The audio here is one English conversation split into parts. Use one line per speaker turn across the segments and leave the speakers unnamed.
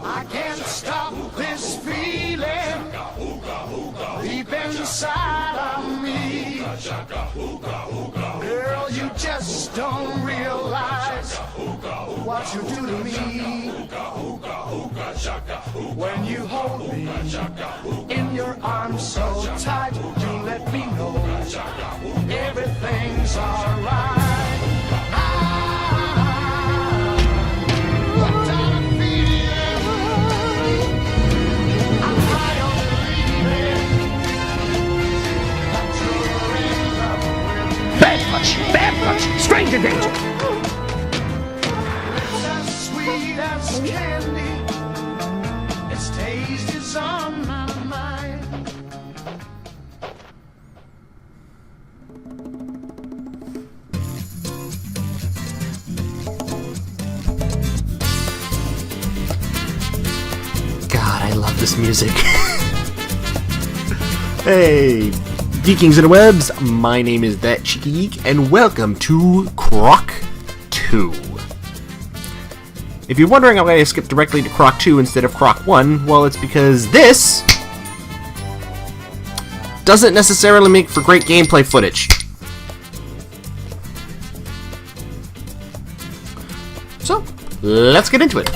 I can't stop this feeling deep inside of me. Girl, you just don't realize what you do to me. When you hold me in your arms so tight, you let me know everything's alright.
Bad touch! Stranger danger!
It's as sweet as candy. Its taste is on my mind.
God, I love this music. Hey, Geekings and Webs, my name is That Cheeky Geek, and welcome to Croc 2. If you're wondering why I skipped directly to Croc 2 instead of Croc 1, well, it's because this doesn't necessarily make for great gameplay footage. So, let's get into it.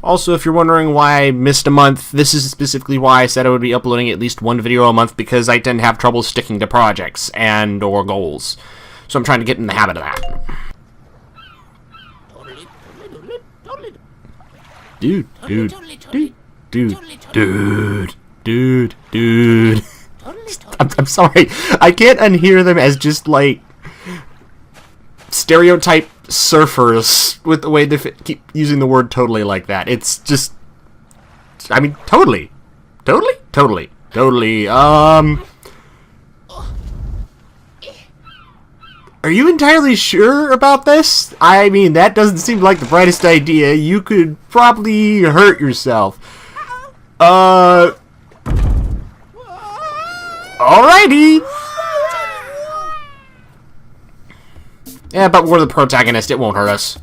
Also, if you're wondering why I missed a month, this is specifically why I said I would be uploading at least one video a month, because I tend to have trouble sticking to projects and or goals. So I'm trying to get in the habit of that. Dude. I'm sorry. I can't unhear them as just, like, stereotype surfers with the way they keep using the word totally like that. It's just, I mean, totally. Are you entirely sure about this? I mean, that doesn't seem like the brightest idea. You could probably hurt yourself. Alrighty. Yeah, but we're the protagonist. It won't hurt us.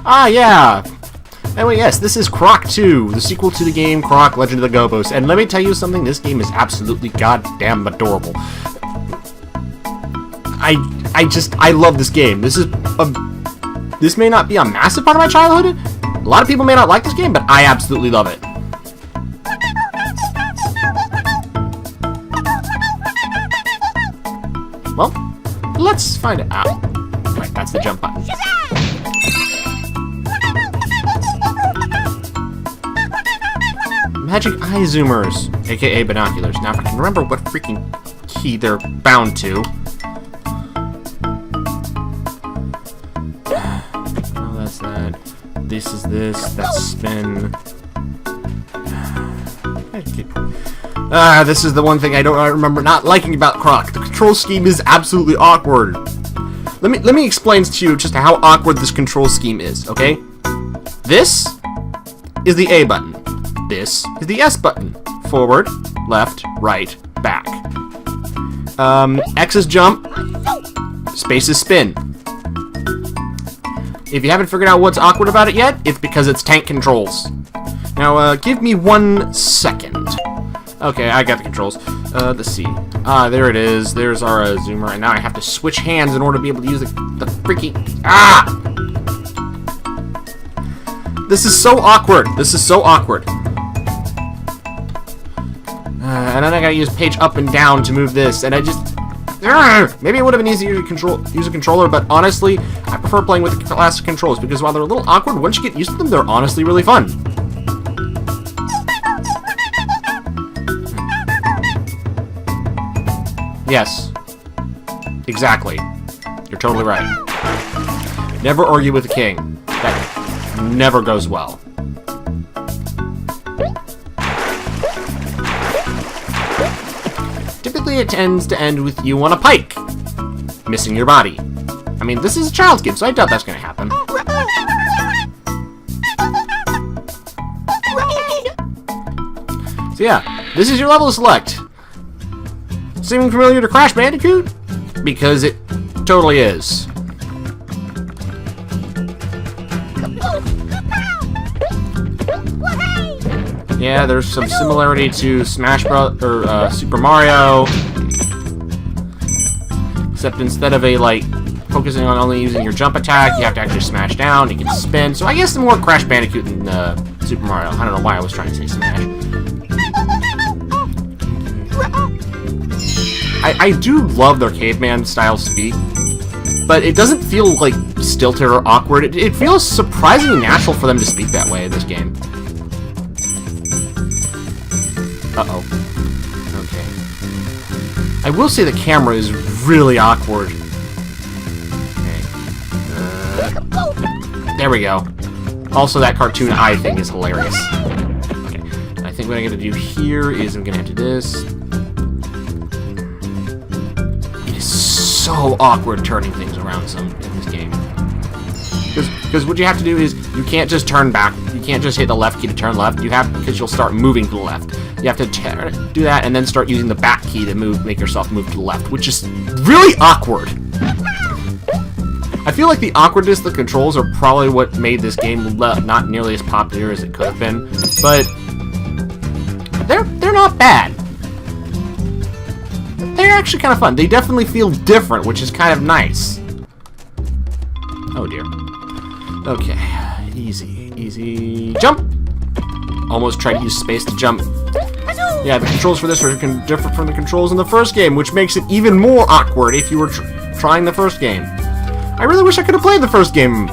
Ah, yeah! Anyway, yes, this is Croc 2, the sequel to the game Croc Legend of the Gobos, and let me tell you something, this game is absolutely goddamn adorable. I love this game. This may not be a massive part of my childhood. A lot of people may not like this game, but I absolutely love it. Well, let's find it out. Right, that's the jump button. Magic eye zoomers, aka binoculars. Now, if I can remember what freaking key they're bound to. Oh, that's that. This is this. That's spin. This is the one thing I don't remember not liking about Croc. The control scheme is absolutely awkward. Let me explain to you just how awkward this control scheme is, okay? This is the A button. This is the S button. Forward, left, right, back. X is jump. Space is spin. If you haven't figured out what's awkward about it yet, it's because it's tank controls. Now, give me 1 second. Okay, I got the controls. Let's see. There it is. There's our zoomer, and now I have to switch hands in order to be able to use the freaking... Ah! This is so awkward. This is so awkward. And then I gotta use page up and down to move this, and I just... Maybe it would have been easier to use a controller, but honestly, I prefer playing with the classic controls, because while they're a little awkward, once you get used to them, they're honestly really fun. Yes. Exactly. You're totally right. Never argue with the king. That never goes well. Typically, it tends to end with you on a pike, missing your body. I mean, this is a child's game, so I doubt that's going to happen. So yeah, this is your level to select. Seeming familiar to Crash Bandicoot? Because it totally is. Yeah, there's some similarity to Smash Bros. Or Super Mario. Except instead of focusing on only using your jump attack, you have to actually smash down, you can spin. So I guess more Crash Bandicoot than Super Mario. I don't know why I was trying to say Smash. I do love their caveman style speak, but it doesn't feel like stilted or awkward. It feels surprisingly natural for them to speak that way in this game. Uh-oh. Okay. I will say the camera is really awkward. Okay. There we go. Also, that cartoon eye thing is hilarious. Okay. I think what I'm going to do here is I'm going to have to do this. So awkward turning things around in this game. Because what you have to do is you can't just turn back. You can't just hit the left key to turn left. You have because you'll start moving to the left. You have to do that and then start using the back key to make yourself move to the left, which is really awkward. I feel like the awkwardness of the controls are probably what made this game not nearly as popular as it could have been, but they're not bad. They're actually kind of fun. They definitely feel different, which is kind of nice. Oh dear. Okay. Easy. Jump! Almost tried to use space to jump. Yeah, the controls for this are different from the controls in the first game, which makes it even more awkward if you were trying the first game. I really wish I could have played the first game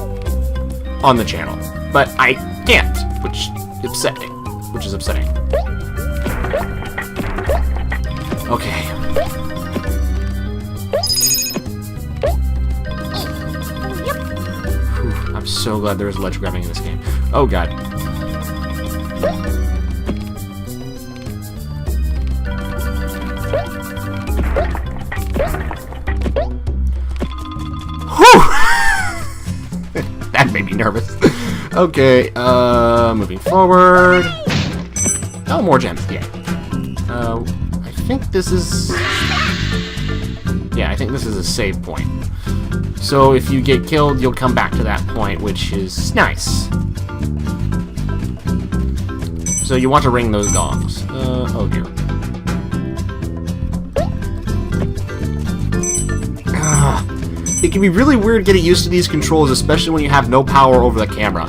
on the channel, but I can't, which is upsetting. Okay. Whew, I'm so glad there was ledge grabbing in this game. Oh god. Whew! That made me nervous. Okay, moving forward. Oh, more gems. Yeah. I think this is... Yeah, I think this is a save point. So if you get killed, you'll come back to that point, which is nice. So you want to ring those gongs. Oh dear. It can be really weird getting used to these controls, especially when you have no power over the camera.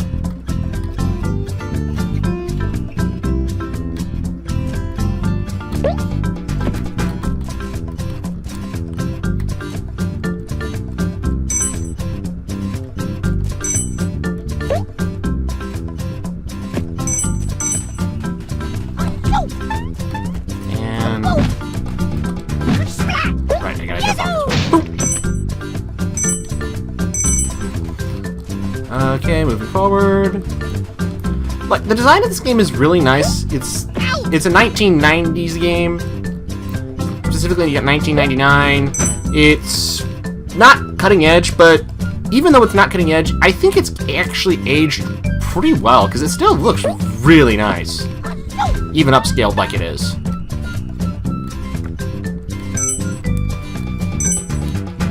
Okay, moving forward. Like, the design of this game is really nice. It's a 1990s game. Specifically, you got 1999. It's not cutting edge, but even though it's not cutting edge, I think it's actually aged pretty well, because it still looks really nice. Even upscaled like it is.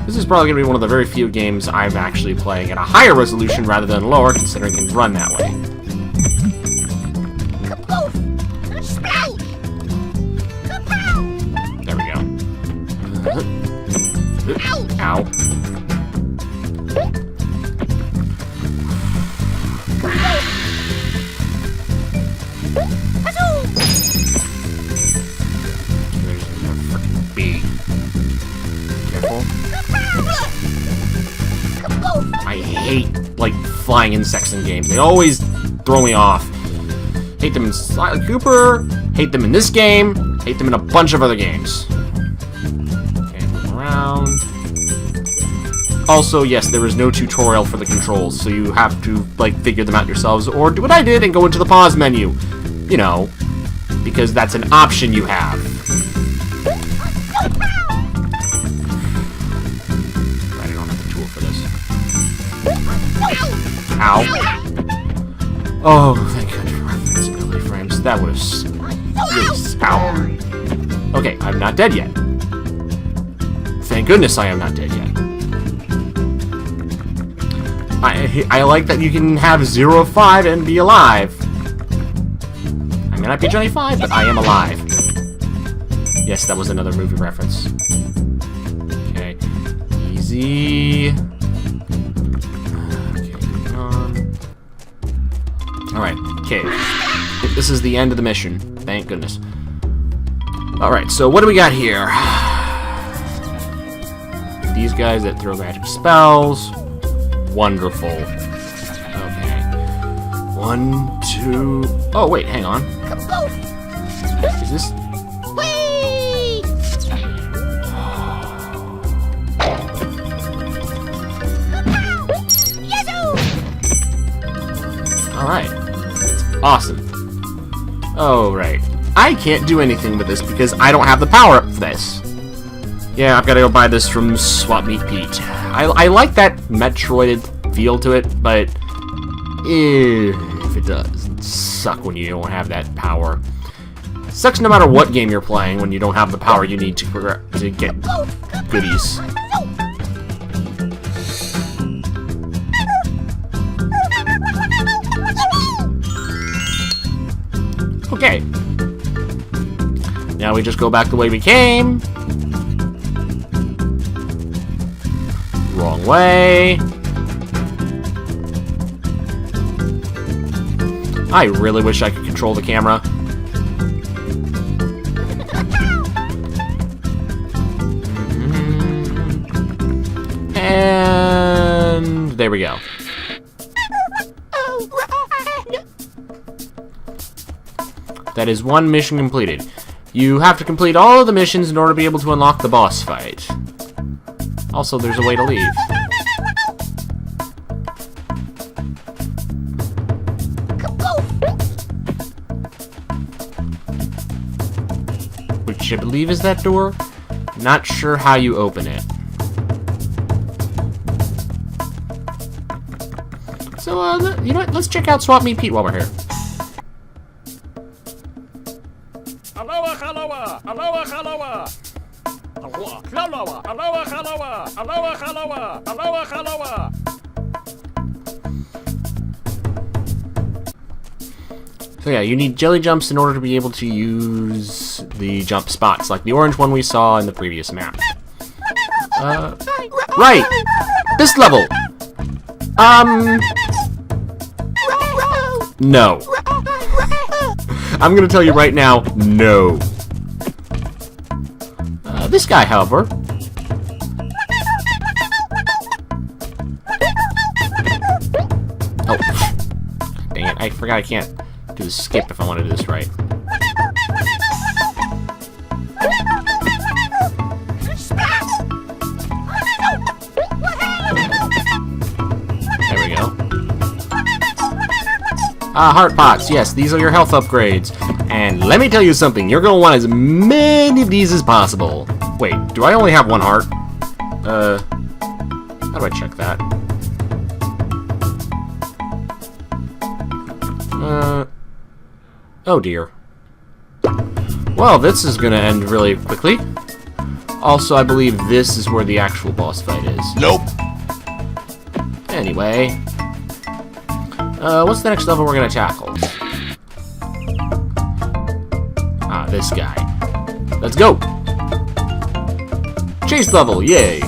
This is probably going to be one of the very few games I'm actually playing at a higher resolution rather than lower, considering it can run that way. Ow. There's a freaking bee. Careful. I hate, like, flying insects in games. They always throw me off. Hate them in Sly Cooper. Hate them in this game. Hate them in a bunch of other games. Okay, move around. Also, yes, there is no tutorial for the controls, so you have to, like, figure them out yourselves, or do what I did and go into the pause menu. You know, because that's an option you have. I don't have a tool for this. Ow. Oh, thank goodness for invincibility frames. That would have really... Ow. Okay, I'm not dead yet. Thank goodness I am not dead yet. I like that you can have 0 of 5 and be alive. I may not be Johnny 5, but I am alive. Yes, that was another movie reference. Okay. Easy. Okay, moving on. Alright, okay. This is the end of the mission. Thank goodness. Alright, so what do we got here? These guys that throw magic spells. Wonderful. Okay. 1, 2... Oh, wait, hang on. Is this... Alright. That's awesome. Oh, right. I can't do anything with this because I don't have the power up for this. Yeah, I've got to go buy this from Swap Meet Pete. I like that Metroid feel to it, but if it does, it sucks when you don't have that power. It sucks no matter what game you're playing when you don't have the power you need to get goodies. Okay. Now we just go back the way we came. Wrong way. I really wish I could control the camera. And there we go. That is one mission completed. You have to complete all of the missions in order to be able to unlock the boss fight. Also, there's a way to leave. Which I believe is that door. Not sure how you open it. So, you know what? Let's check out Swap Meet Pete while we're here.
Aloha, aloha, aloha, aloha. Aloha, aloha, aloha, aloha, aloha, aloha.
So yeah, you need jelly jumps in order to be able to use the jump spots, like the orange one we saw in the previous map. Right! This level! No. I'm gonna tell you right now, no. This guy, however... Oh. Dang it, I forgot I can't do the skip if I want to do this right. There we go. Heart pots. Yes, these are your health upgrades. And let me tell you something. You're going to want as many of these as possible. Wait, do I only have one heart? How do I check that? Oh dear. Well, this is going to end really quickly. Also, I believe this is where the actual boss fight is.
Nope.
Anyway. What's the next level we're going to tackle? Ah, this guy. Let's go! Chase level, yay!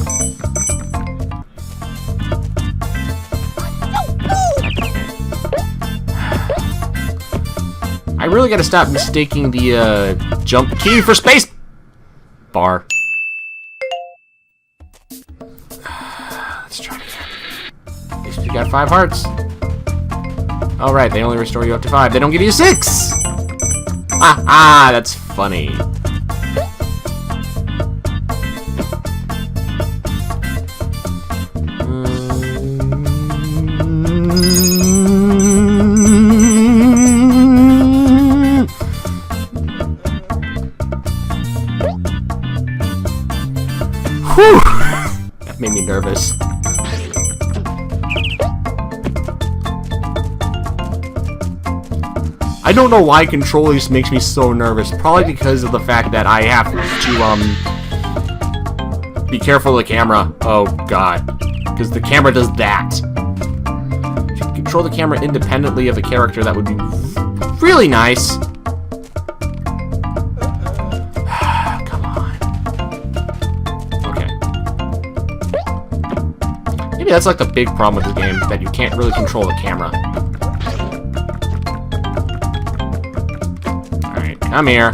I really gotta stop mistaking the jump key for space bar. Let's try it again. At least we got 5 hearts. Alright, they only restore you up to 5. They don't give you 6! Ah, that's funny. Whew! That made me nervous. I don't know why controlling this makes me so nervous. Probably because of the fact that I have to, be careful of the camera. Oh, God. Because the camera does that. If you control the camera independently of the character, that would be really nice. Come on. Okay. Maybe that's like the big problem with the game, that you can't really control the camera. Come here.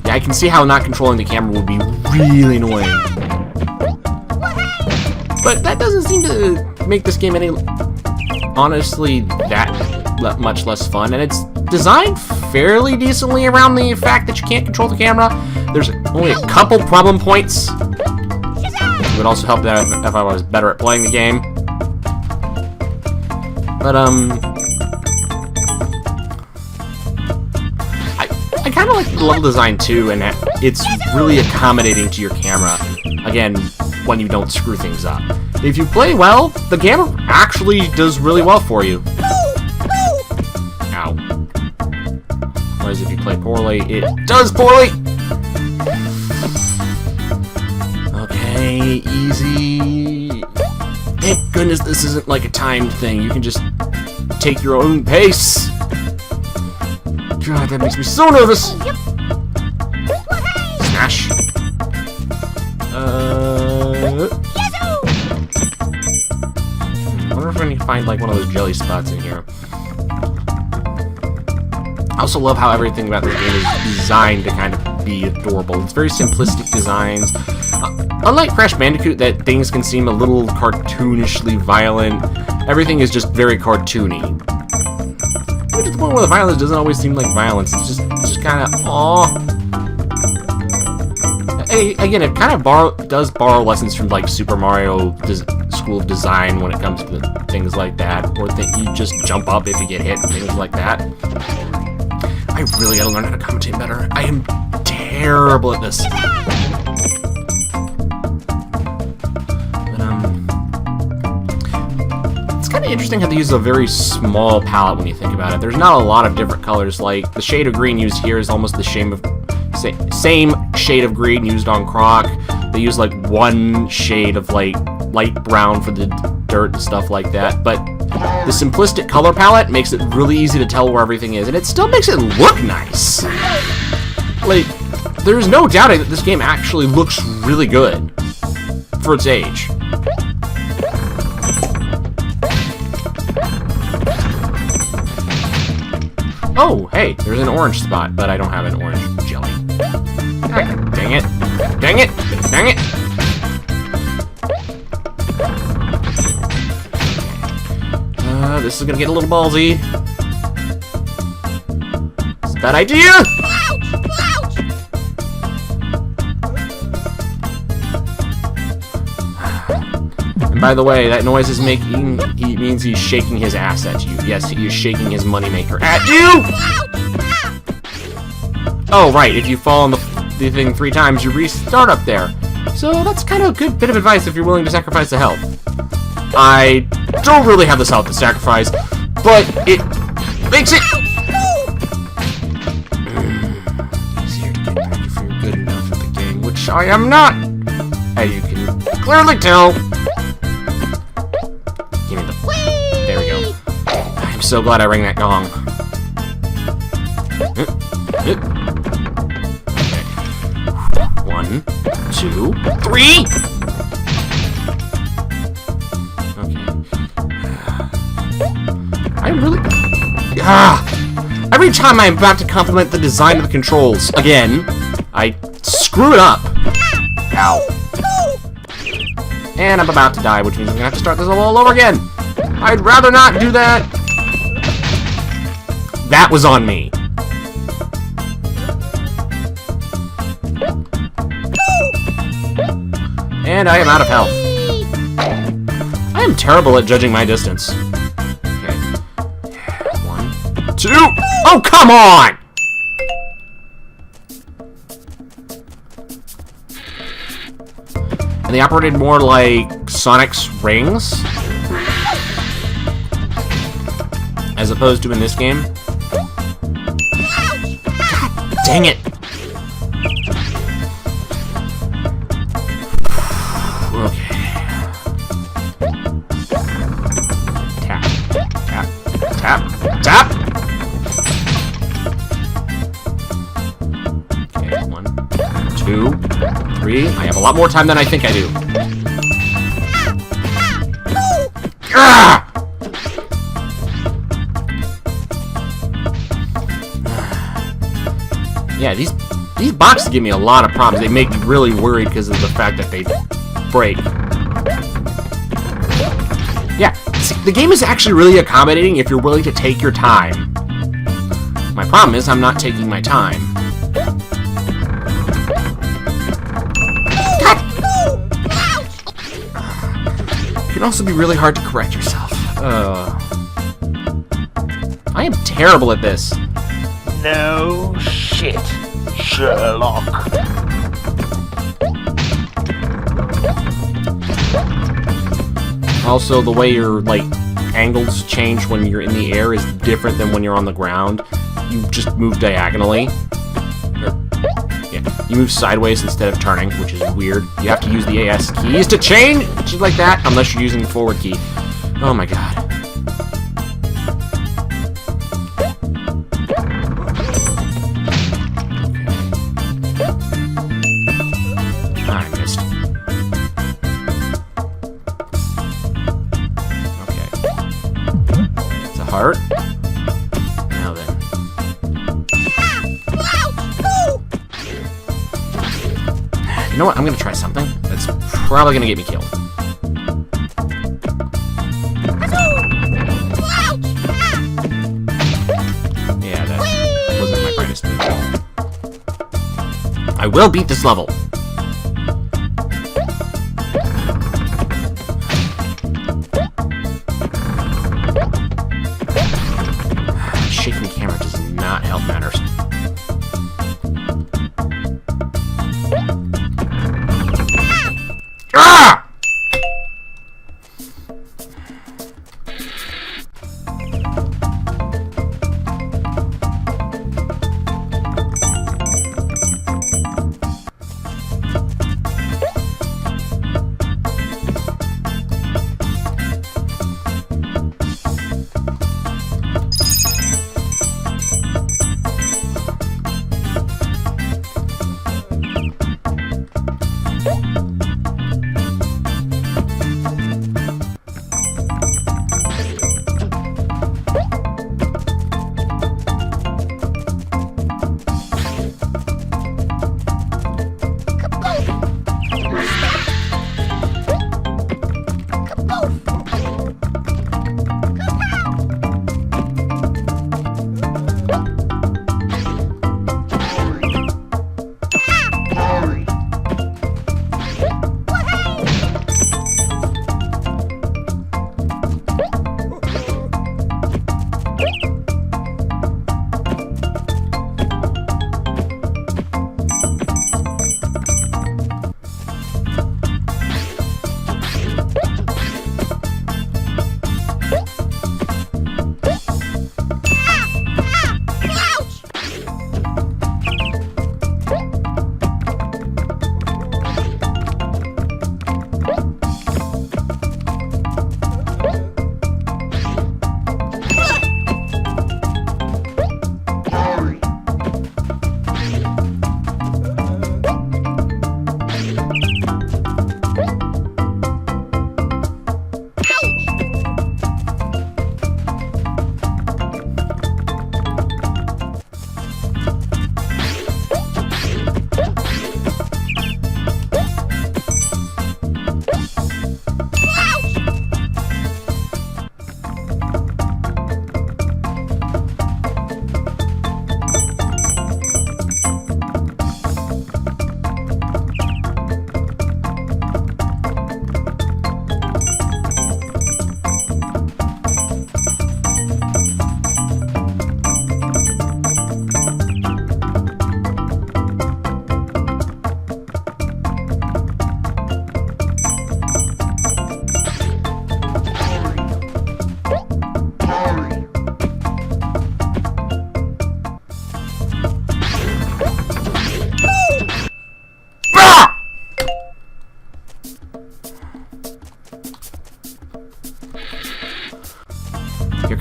Yeah, I can see how not controlling the camera would be really annoying. But that doesn't seem to make this game any, honestly, that much less fun. And it's designed fairly decently around the fact that you can't control the camera. There's only a couple problem points. It would also help that if I was better at playing the game. But, I kind of like the level design too, and it's really accommodating to your camera. Again, when you don't screw things up. If you play well, the camera actually does really well for you. Ow. Whereas if you play poorly, it does poorly! Okay, easy. Thank goodness this isn't like a timed thing. You can just take your own pace. God, that makes me so nervous. Smash. I wonder if I can find like one of those jelly spots in here. I also love how everything about this game is designed to kind of be adorable. It's very simplistic designs. Unlike Crash Bandicoot, that things can seem a little cartoonishly violent, everything is just very cartoony. To the point where the violence doesn't always seem like violence, it's just kind of, aww. Again, it kind of does borrow lessons from like Super Mario School of Design when it comes to things like that, or you just jump up if you get hit and things like that. I really gotta learn how to commentate better. I am terrible at this. It's kind of interesting how they use a very small palette when you think about it. There's not a lot of different colors. Like, the shade of green used here is almost the same shade of green used on Croc. They use like one shade of like light brown for the dirt and stuff like that. But the simplistic color palette makes it really easy to tell where everything is, and it still makes it look nice. Like, there's no doubting that this game actually looks really good for its age. Oh, hey, there's an orange spot, but I don't have an orange jelly. Ah, dang it. Dang it! Dang it! This is gonna get a little ballsy. It's a bad idea! And by the way, that noise is making, he means he's shaking his ass at you. Yes, he is shaking his moneymaker at you! Oh, right, if you fall on the thing 3 times, you restart up there. So that's kind of a good bit of advice if you're willing to sacrifice the health. I don't really have this health to sacrifice, but it makes it easier to get back if you're good enough at the game, which I am not, as you can clearly tell. Give me the I'm so glad I rang that gong. Okay. 1, 2, 3! Okay. I really... Every time I'm about to compliment the design of the controls, again, I screw it up. Ow. And I'm about to die, which means I'm gonna have to start this all over again. I'd rather not do that. That was on me. And I am out of health. I am terrible at judging my distance. Okay. 1, 2. Oh, come on! And they operated more like Sonic's rings, as opposed to in this game. God dang it! Okay. Tap, tap, tap, tap! Okay, 1, 2, 3. I have a lot more time than I think I do. Ah! Yeah, these boxes give me a lot of problems. They make me really worried because of the fact that they break. Yeah, see, the game is actually really accommodating if you're willing to take your time. My problem is I'm not taking my time. It can also be really hard to correct yourself. I am terrible at this.
No shit, Sherlock.
Also, the way your, like, angles change when you're in the air is different than when you're on the ground. You just move diagonally. Yeah, you move sideways instead of turning, which is weird. You have to use the AS keys to change shit like that, unless you're using the forward key. Oh my god. I missed. Okay. It's a heart. Now then. You know what? I'm gonna try something that's probably gonna get me killed. Yeah, that wasn't my brightest move. I will beat this level. Shaking the camera does not help matters. Ah!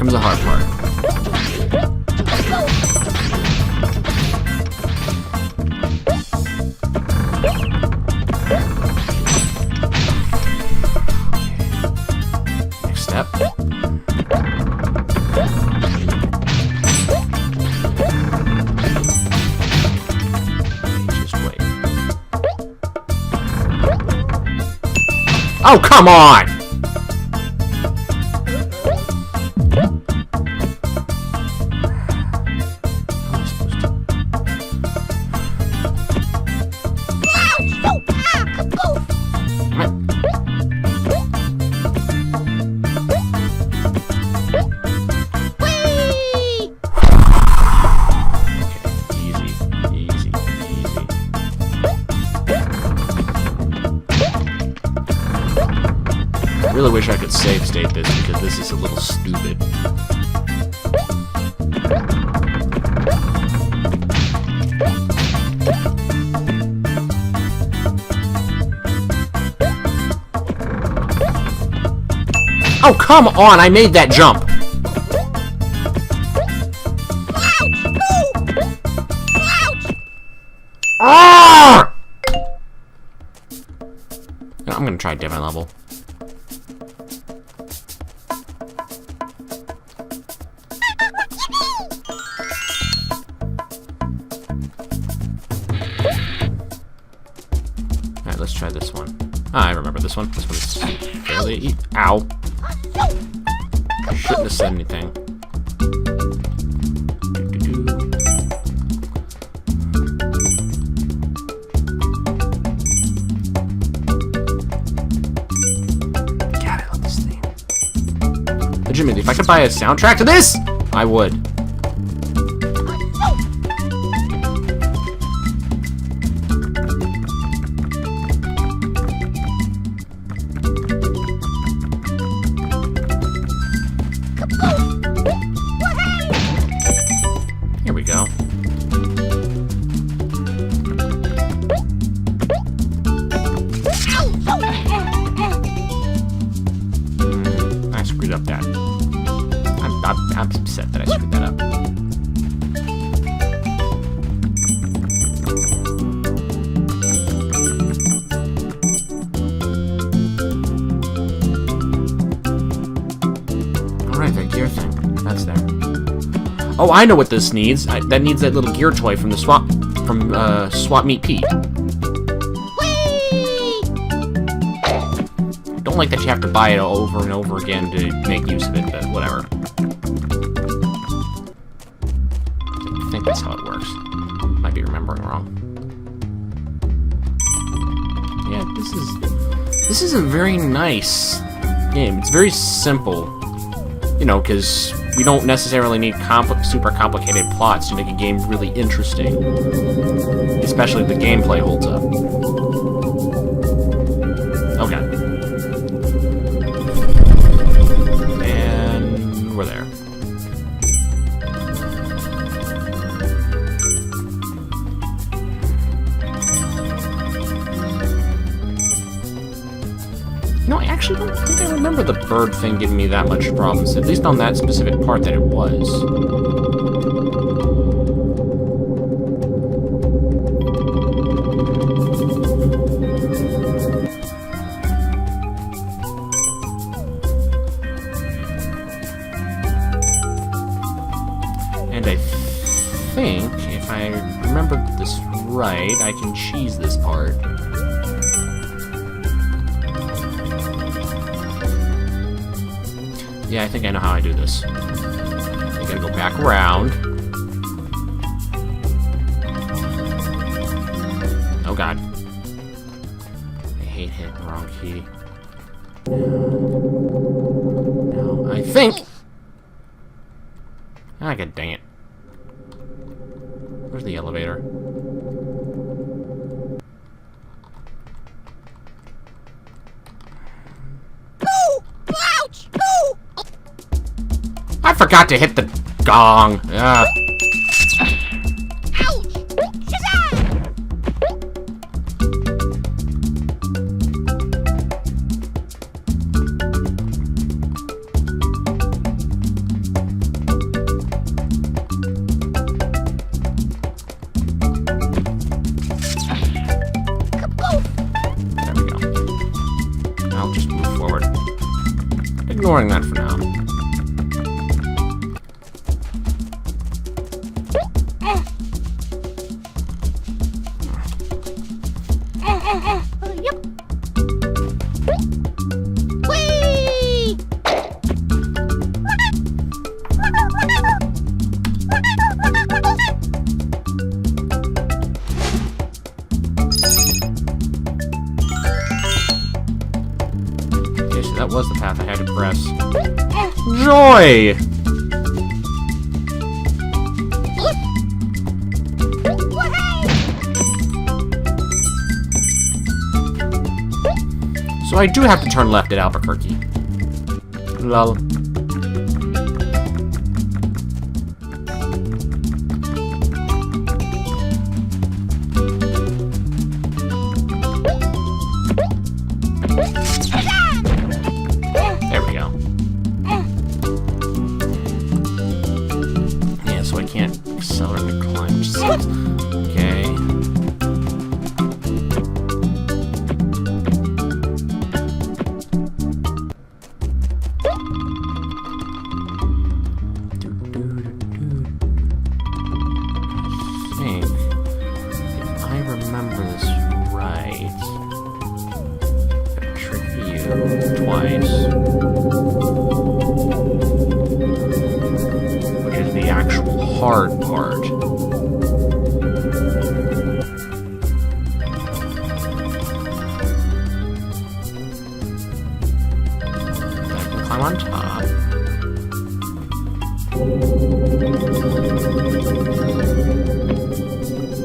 comes the hard part. Next step. Just wait. Oh, come on! I really wish I could save state this because this is a little stupid. Oh, come on! I made that jump! Ah! I'm gonna try a different level. Alright, let's try this one. Ah, I remember this one. This one's fairly easy. Ow. Shouldn't have said anything. God, I love this thing. Legitimately, if I could buy a soundtrack to this, I would. Here we go. I screwed up that. I'm upset that I screwed that up. Alright, that gear thing. That's there. Oh, I know what this needs. That needs that little gear toy from the swap Meet Pete. I don't like that you have to buy it over and over again to make use of it, but whatever. I think that's how it works. Might be remembering wrong. Yeah, this is a very nice game. It's very simple. You know, because we don't necessarily need super complicated plots to make a game really interesting. Especially if the gameplay holds up. Okay. And we're there. No, I actually don't think I remember the bird thing giving me that much problems, at least on that specific part that it was. And I think, if I remember this right, I can cheese this part. Yeah, I think I know how I do this. I gotta go back around. Oh god. I hate hitting the wrong key. No, I think... Ah, god dang it. Where's the elevator? I forgot to hit the gong. Ugh. ignoring that for now. That was the path I had to press. Joy! So I do have to turn left at Albuquerque. Lol. There we go. Yeah, so I can't accelerate the climb. Which sucks. Okay. I think, if I remember this right, trick you twice, which is the actual hard part. Then I can climb on top.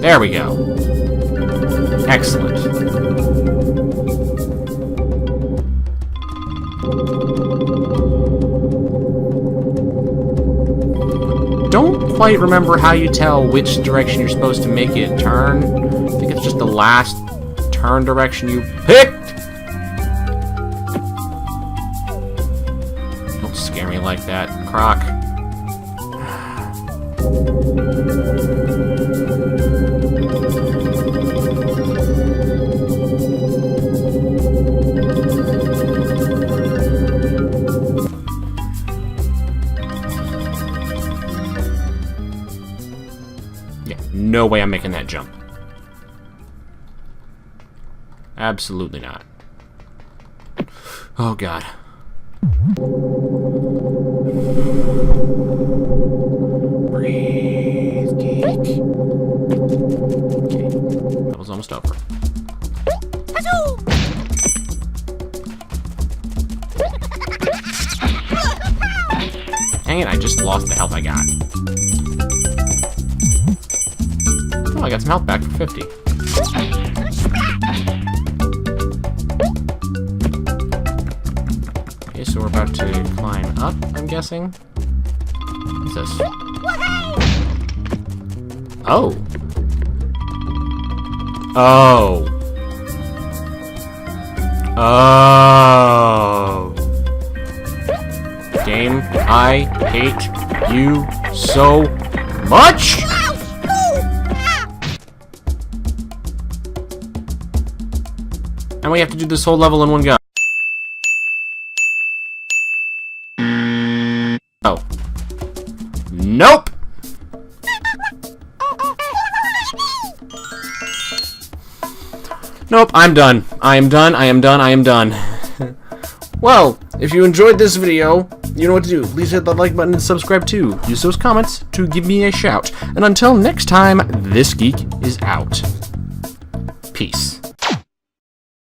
There we go. Excellent. Don't quite remember how you tell which direction you're supposed to make it turn. I think it's just the last turn direction you picked. Don't scare me like that, Croc. No way I'm making that jump. Absolutely not. Oh god. Breathe, Geek. Okay, that was almost over. Dang it, I just lost the health I got. Oh, I got some health back for 50. Okay, so we're about to climb up, I'm guessing. What's this? Oh! Oh! Oh! Game, I hate you so much! And we have to do this whole level in one go. Oh. Nope! Nope, I'm done. I am done, I am done, I am done. Well, if you enjoyed this video, you know what to do. Please hit that like button and subscribe too. Use those comments to give me a shout. And until next time, this geek is out. Peace.